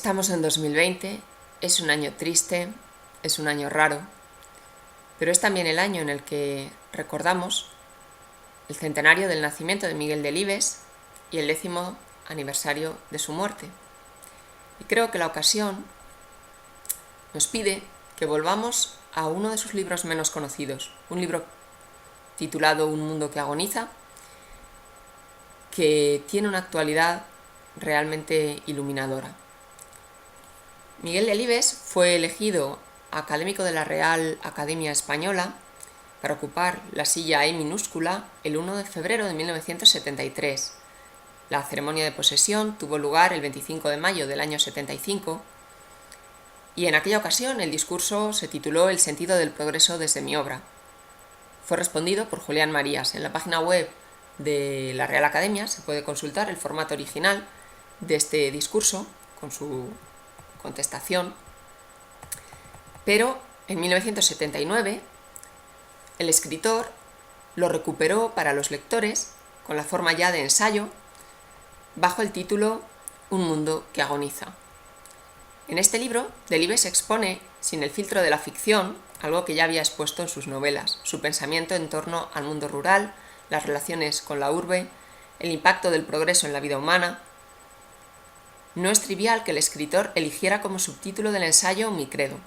Estamos en 2020, es un año triste, es un año raro, pero es también el año en el que recordamos el centenario del nacimiento de Miguel Delibes y el 10º aniversario de su muerte. Y creo que la ocasión nos pide que volvamos a uno de sus libros menos conocidos, un libro titulado Un mundo que agoniza, que tiene una actualidad realmente iluminadora. Miguel Delibes fue elegido académico de la Real Academia Española para ocupar la silla E minúscula el 1 de febrero de 1973. La ceremonia de posesión tuvo lugar el 25 de mayo del año 75 y en aquella ocasión el discurso se tituló El sentido del progreso desde mi obra. Fue respondido por Julián Marías. En la página web de la Real Academia se puede consultar el formato original de este discurso con su contestación, pero en 1979 el escritor lo recuperó para los lectores con la forma ya de ensayo bajo el título Un mundo que agoniza. En este libro, Delibes expone, sin el filtro de la ficción, algo que ya había expuesto en sus novelas, su pensamiento en torno al mundo rural, las relaciones con la urbe, el impacto del progreso en la vida humana. No es trivial que el escritor eligiera como subtítulo del ensayo Mi credo.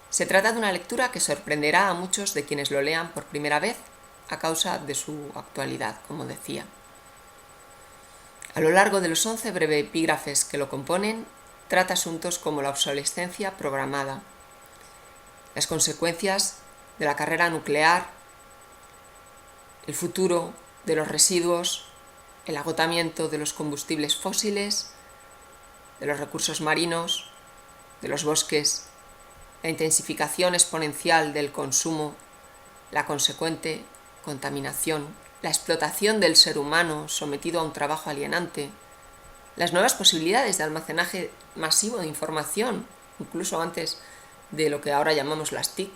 Se trata de una lectura que sorprenderá a muchos de quienes lo lean por primera vez a causa de su actualidad, como decía. A lo largo de los 11 breves epígrafes que lo componen, trata asuntos como la obsolescencia programada, las consecuencias de la carrera nuclear, el futuro de los residuos, el agotamiento de los combustibles fósiles, de los recursos marinos, de los bosques, la intensificación exponencial del consumo, la consecuente contaminación, la explotación del ser humano sometido a un trabajo alienante, las nuevas posibilidades de almacenaje masivo de información, incluso antes de lo que ahora llamamos las TIC,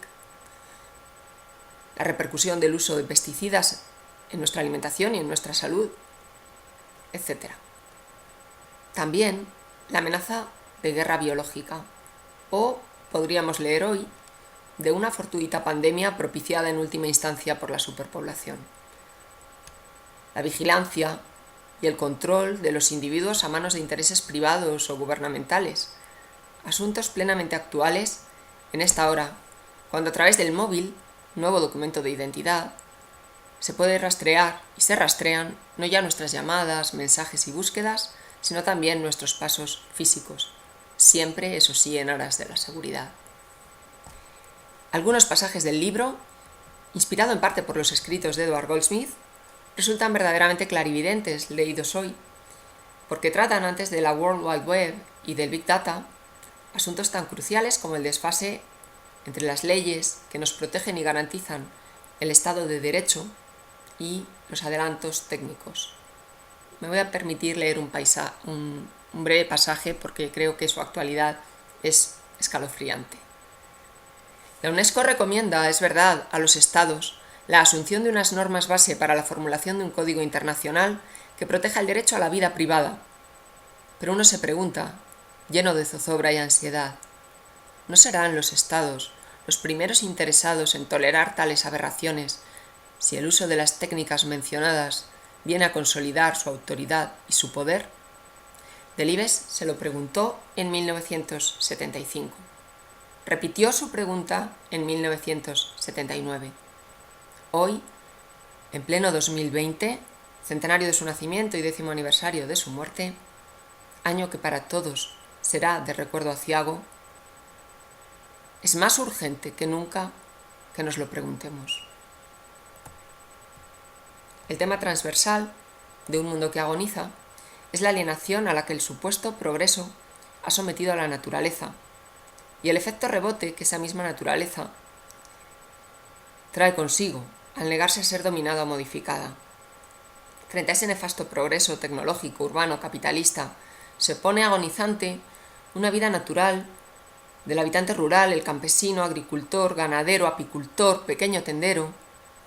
la repercusión del uso de pesticidas en nuestra alimentación y en nuestra salud, etc. También la amenaza de guerra biológica, o podríamos leer hoy de una fortuita pandemia propiciada en última instancia por la superpoblación. La vigilancia y el control de los individuos a manos de intereses privados o gubernamentales, asuntos plenamente actuales en esta hora, cuando a través del móvil, nuevo documento de identidad, se puede rastrear y se rastrean no ya nuestras llamadas, mensajes y búsquedas, sino también nuestros pasos físicos, siempre, eso sí, en aras de la seguridad. Algunos pasajes del libro, inspirado en parte por los escritos de Edward Goldsmith, resultan verdaderamente clarividentes leídos hoy, porque tratan antes de la World Wide Web y del Big Data asuntos tan cruciales como el desfase entre las leyes que nos protegen y garantizan el Estado de Derecho y los adelantos técnicos. Me voy a permitir leer un breve pasaje porque creo que su actualidad es escalofriante. La UNESCO recomienda, es verdad, a los Estados la asunción de unas normas base para la formulación de un código internacional que proteja el derecho a la vida privada. Pero uno se pregunta, lleno de zozobra y ansiedad, ¿no serán los Estados los primeros interesados en tolerar tales aberraciones si el uso de las técnicas mencionadas viene a consolidar su autoridad y su poder? Delibes se lo preguntó en 1975. Repitió su pregunta en 1979. Hoy, en pleno 2020, centenario de su nacimiento y 10º aniversario de su muerte, año que para todos será de recuerdo aciago, es más urgente que nunca que nos lo preguntemos. El tema transversal de Un mundo que agoniza es la alienación a la que el supuesto progreso ha sometido a la naturaleza y el efecto rebote que esa misma naturaleza trae consigo al negarse a ser dominada o modificada. Frente a ese nefasto progreso tecnológico, urbano, capitalista, se pone agonizante una vida natural del habitante rural, el campesino, agricultor, ganadero, apicultor, pequeño tendero,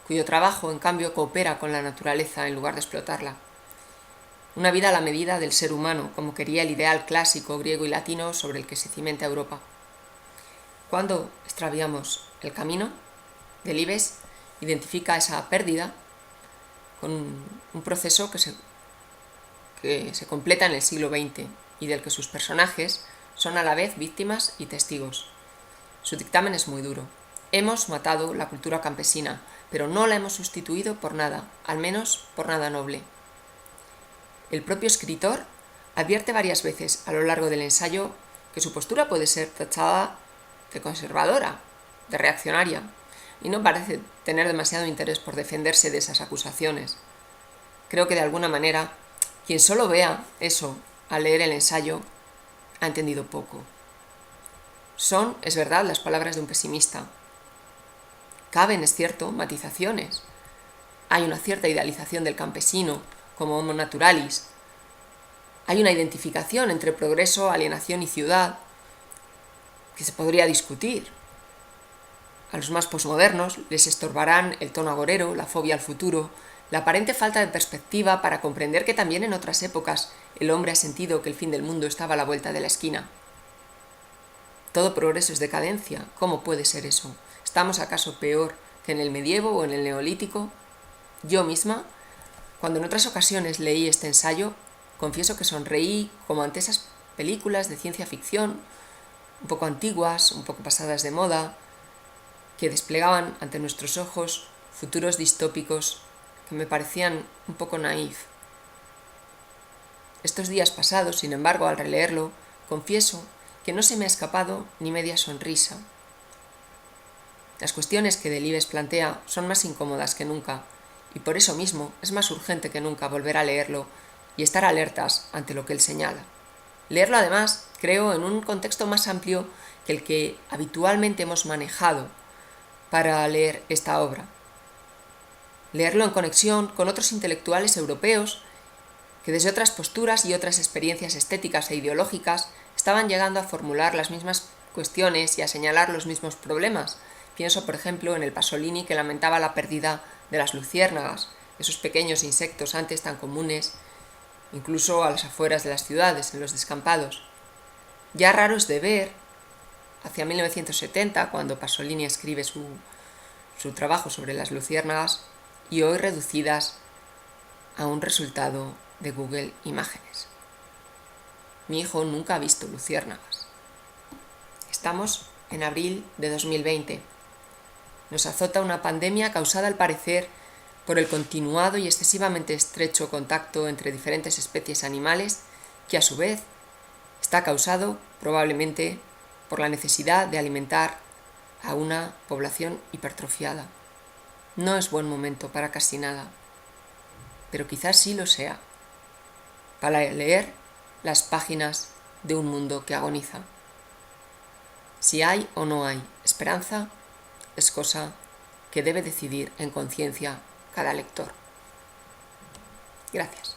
cuyo trabajo, en cambio, coopera con la naturaleza en lugar de explotarla. una vida a la medida del ser humano, como quería el ideal clásico griego y latino sobre el que se cimenta Europa. Cuando extraviamos el camino, Delibes identifica esa pérdida con un proceso que se completa en el siglo XX y del que sus personajes son a la vez víctimas y testigos. Su dictamen es muy duro. Hemos matado la cultura campesina, pero no la hemos sustituido por nada, al menos por nada noble. El propio escritor advierte varias veces a lo largo del ensayo que su postura puede ser tachada de conservadora, de reaccionaria, y no parece tener demasiado interés por defenderse de esas acusaciones. Creo que de alguna manera, quien solo vea eso al leer el ensayo, ha entendido poco. Son, es verdad, las palabras de un pesimista. Caben, es cierto, matizaciones. Hay una cierta idealización del campesino como homo naturalis. Hay una identificación entre progreso, alienación y ciudad que se podría discutir. A los más posmodernos les estorbarán el tono agorero, la fobia al futuro, la aparente falta de perspectiva para comprender que también en otras épocas el hombre ha sentido que el fin del mundo estaba a la vuelta de la esquina. Todo progreso es decadencia. ¿Cómo puede ser eso? ¿Estamos acaso peor que en el medievo o en el neolítico? Yo misma, cuando en otras ocasiones leí este ensayo, confieso que sonreí como ante esas películas de ciencia ficción, un poco antiguas, un poco pasadas de moda, que desplegaban ante nuestros ojos futuros distópicos que me parecían un poco naif. Estos días pasados, sin embargo, al releerlo, confieso que no se me ha escapado ni media sonrisa. Las cuestiones que Delibes plantea son más incómodas que nunca, y por eso mismo es más urgente que nunca volver a leerlo y estar alertas ante lo que él señala. Leerlo, además, creo, en un contexto más amplio que el que habitualmente hemos manejado para leer esta obra. Leerlo en conexión con otros intelectuales europeos que desde otras posturas y otras experiencias estéticas e ideológicas estaban llegando a formular las mismas cuestiones y a señalar los mismos problemas. Pienso, por ejemplo, en el Pasolini, que lamentaba la pérdida de las luciérnagas, esos pequeños insectos antes tan comunes, incluso a las afueras de las ciudades, en los descampados. Ya raros de ver, hacia 1970, cuando Pasolini escribe su trabajo sobre las luciérnagas, y hoy reducidas a un resultado de Google Imágenes. Mi hijo nunca ha visto luciérnagas. Estamos en abril de 2020. Nos azota una pandemia causada, al parecer, por el continuado y excesivamente estrecho contacto entre diferentes especies animales, que a su vez está causado probablemente por la necesidad de alimentar a una población hipertrofiada. No es buen momento para casi nada, pero quizás sí lo sea, para leer las páginas de un mundo que agoniza. Si hay o no hay esperanza, es cosa que debe decidir en conciencia cada lector. Gracias.